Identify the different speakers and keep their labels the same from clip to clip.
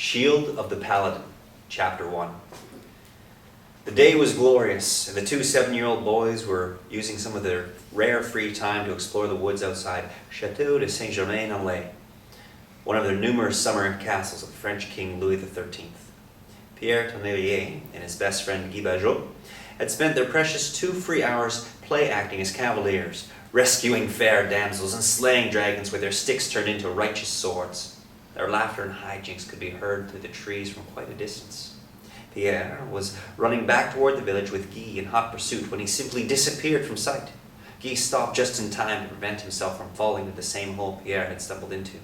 Speaker 1: Shield of the Paladin, Chapter 1. The day was glorious, and the two 7-year-old boys were using some of their rare free time to explore the woods outside Château de Saint-Germain-en-Laye, one of their numerous summer castles of the French King Louis XIII. Pierre Tonnelier and his best friend Guy Bajot had spent their precious 2 free hours play-acting as cavaliers, rescuing fair damsels and slaying dragons with their sticks turned into righteous swords. Their laughter and hijinks could be heard through the trees from quite a distance. Pierre was running back toward the village with Guy in hot pursuit when he simply disappeared from sight. Guy stopped just in time to prevent himself from falling into the same hole Pierre had stumbled into.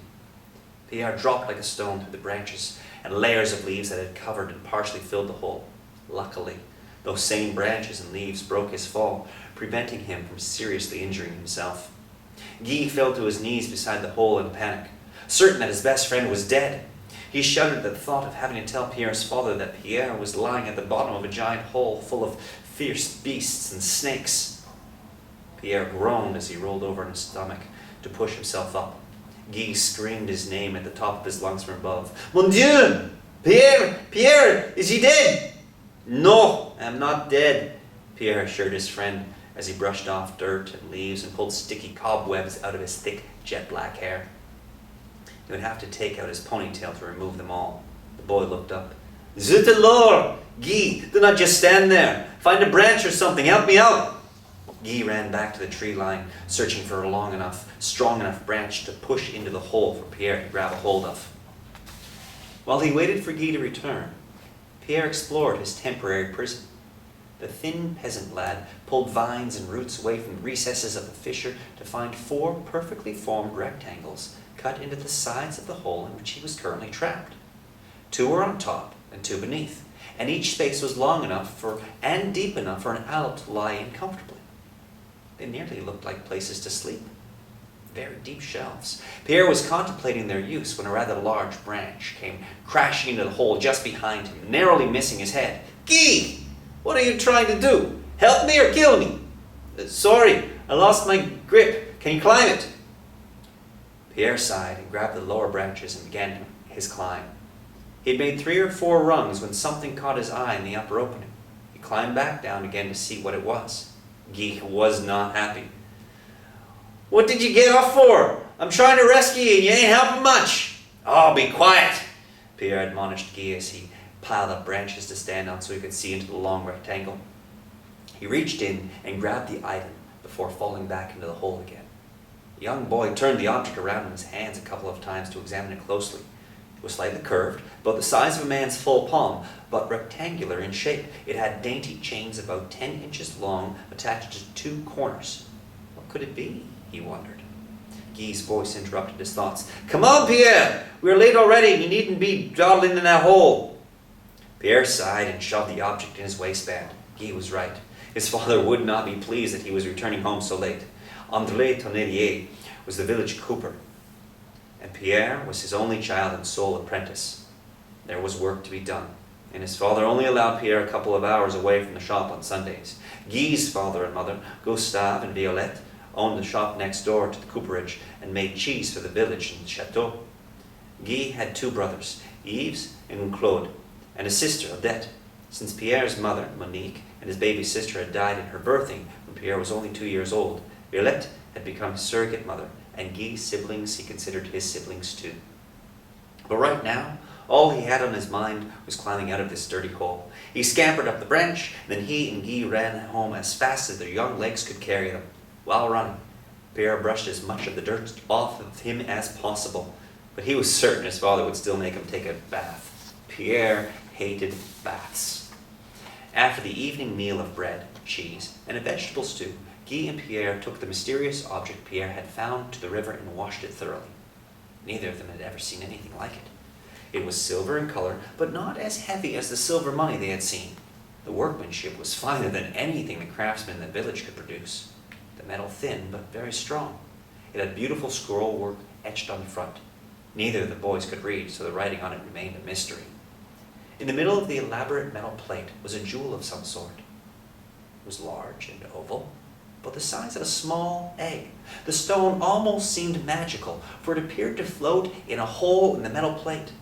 Speaker 1: Pierre dropped like a stone through the branches and layers of leaves that had covered and partially filled the hole. Luckily, those same branches and leaves broke his fall, preventing him from seriously injuring himself. Guy fell to his knees beside the hole in panic, certain that his best friend was dead. He shuddered at the thought of having to tell Pierre's father that Pierre was lying at the bottom of a giant hole full of fierce beasts and snakes. Pierre groaned as he rolled over on his stomach to push himself up. Guy screamed his name at the top of his lungs from above. Mon Dieu! Pierre! Pierre! Is he dead? No, I'm not dead, Pierre assured his friend as he brushed off dirt and leaves and pulled sticky cobwebs out of his thick, jet-black hair. He would have to take out his ponytail to remove them all. The boy looked up. Zut alors! Guy, do not just stand there. Find a branch or something. Help me out. Guy ran back to the tree line, searching for a long enough, strong enough branch to push into the hole for Pierre to grab a hold of. While he waited for Guy to return, Pierre explored his temporary prison. The thin peasant lad pulled vines and roots away from the recesses of the fissure to find 4 perfectly formed rectangles cut into the sides of the hole in which he was currently trapped. 2 were on top and 2 beneath, and each space was long enough and deep enough for an adult to lie in comfortably. They nearly looked like places to sleep. Very deep shelves. Pierre was contemplating their use when a rather large branch came crashing into the hole just behind him, narrowly missing his head. Guy! What are you trying to do? Help me or kill me? Sorry, I lost my grip. Can you climb it? Pierre sighed and grabbed the lower branches and began his climb. He had made 3 or 4 rungs when something caught his eye in the upper opening. He climbed back down again to see what it was. Guy was not happy. What did you get off for? I'm trying to rescue you and you ain't helping much. Oh, be quiet, Pierre admonished Guy as he piled up branches to stand on so he could see into the long rectangle. He reached in and grabbed the item before falling back into the hole again. The young boy turned the object around in his hands a couple of times to examine it closely. It was slightly curved, about the size of a man's full palm, but rectangular in shape. It had dainty chains about 10 inches long attached to 2 corners. What could it be? He wondered. Guy's voice interrupted his thoughts. Come on, Pierre! We're late already and you needn't be dawdling in that hole. Pierre sighed and shoved the object in his waistband. Guy was right. His father would not be pleased that he was returning home so late. André Tonnelier was the village cooper, and Pierre was his only child and sole apprentice. There was work to be done, and his father only allowed Pierre a couple of hours away from the shop on Sundays. Guy's father and mother, Gustave and Violette, owned the shop next door to the cooperage and made cheese for the village and the chateau. Guy had 2 brothers, Yves and Claude, and a sister, Odette. Since Pierre's mother, Monique, and his baby sister had died in her birthing when Pierre was only 2 years old, Violette had become his surrogate mother, and Guy's siblings he considered his siblings too. But right now, all he had on his mind was climbing out of this dirty hole. He scampered up the branch, and then he and Guy ran home as fast as their young legs could carry them. While running, Pierre brushed as much of the dirt off of him as possible, but he was certain his father would still make him take a bath. Pierre hated baths. After the evening meal of bread, cheese, and a vegetable stew, Guy and Pierre took the mysterious object Pierre had found to the river and washed it thoroughly. Neither of them had ever seen anything like it. It was silver in color, but not as heavy as the silver money they had seen. The workmanship was finer than anything the craftsmen in the village could produce. The metal thin, but very strong. It had beautiful scroll work etched on the front. Neither of the boys could read, so the writing on it remained a mystery. In the middle of the elaborate metal plate was a jewel of some sort. It was large and oval, but the size of a small egg. The stone almost seemed magical, for it appeared to float in a hole in the metal plate.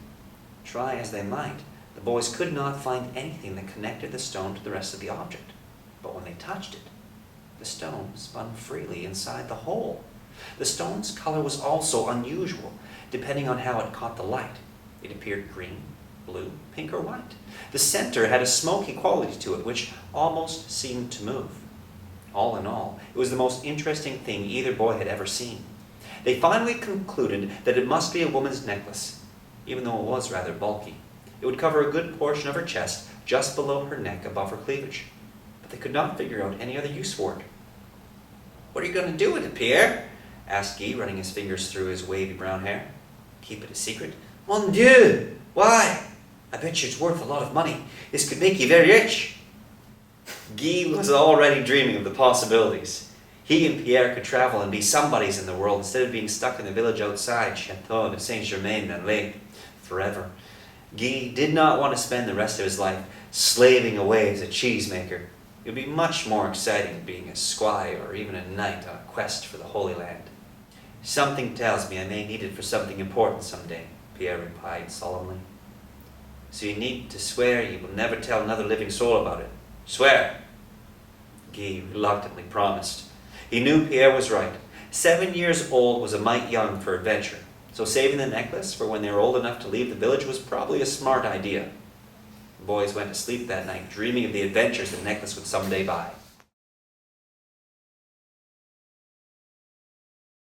Speaker 1: Try as they might, the boys could not find anything that connected the stone to the rest of the object. But when they touched it, the stone spun freely inside the hole. The stone's color was also unusual, depending on how it caught the light. It appeared green, blue, pink, or white. The center had a smoky quality to it, which almost seemed to move. All in all, it was the most interesting thing either boy had ever seen. They finally concluded that it must be a woman's necklace, even though it was rather bulky. It would cover a good portion of her chest, just below her neck, above her cleavage. But they could not figure out any other use for it. "What are you going to do with it, Pierre?" asked Guy, running his fingers through his wavy brown hair. "Keep it a secret?" "Mon Dieu! Why? I bet you it's worth a lot of money. This could make you very rich." Guy was already dreaming of the possibilities. He and Pierre could travel and be somebodies in the world instead of being stuck in the village outside Château de Saint-Germain-en-Laye forever. Guy did not want to spend the rest of his life slaving away as a cheesemaker. It would be much more exciting being a squire or even a knight on a quest for the Holy Land. "Something tells me I may need it for something important someday," Pierre replied solemnly. "So you need to swear you will never tell another living soul about it." "Swear!" Guy reluctantly promised. He knew Pierre was right. 7 years old was a mite young for adventure, so saving the necklace for when they were old enough to leave the village was probably a smart idea. The boys went to sleep that night, dreaming of the adventures the necklace would someday buy.